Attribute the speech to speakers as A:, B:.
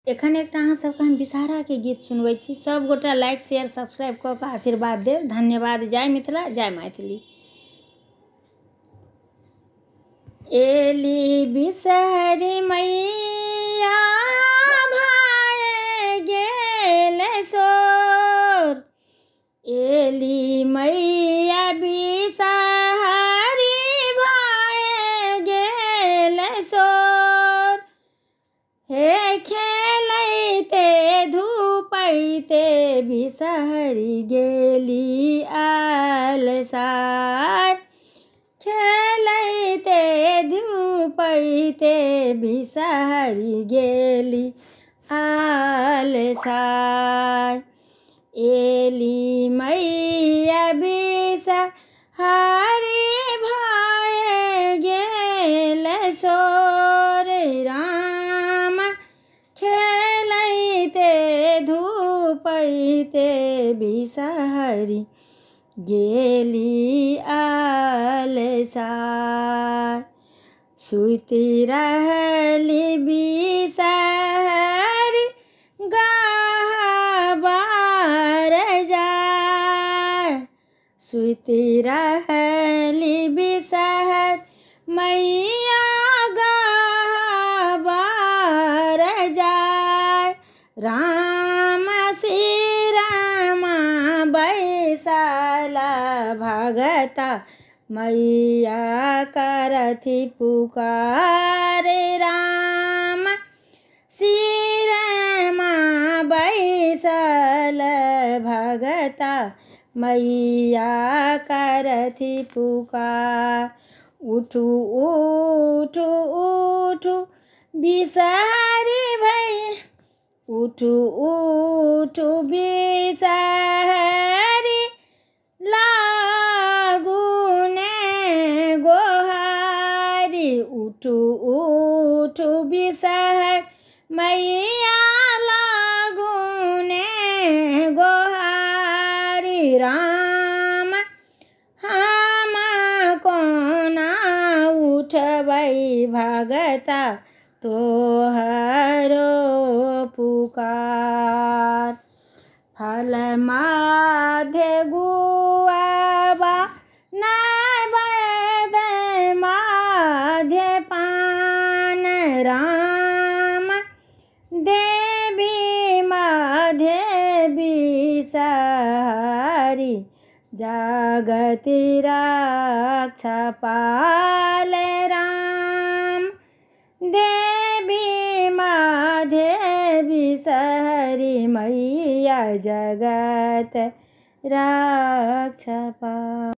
A: एखन एकटा अहाँ सबके हम विषहारा के गीत सुनबै छी। सब गोटा लाइक शेयर सब्सक्राइब कऽ के आशीर्वाद देव। धन्यवाद। जय मिथिला, जय मैथिली। एली बिषहरी मैया भाए गेल सोर। एली मैया बिषहरी भाए गेल सोर। हे खेलैते धूपैते बिषहरी गेली आलसाय। खेलैते धूपैते बिषहरी गेली आलसाय। एली मैया बिषहरी भाए गेल सोर। राम खेलैते धूपैते बिषहरी गेली आलसाय। सुति रहली बिषहरी गहबार जाय। सुति रहली बिषहरी मैया गहबार जाय। राम सिरमा बैसल भगता मैया करथि पुकार। राम सिरमा बैसल भगता मैया करथि पुकार। उठू उठू उठू बिषहरी भैया। उठू उठू बिषहरी लागुने गोहारी। उठू उठू बिषहरी मैया लागुने गोहारी। राम हम कोना उठबै भगता तोहरो पुकार। फल माधे गुआबा नैवेद माधे पान। राम देवी माधे बिषहरी जगति रक्षा पाल। राम देवी माधे बिषहरी मैया जगत रक्षा पाल।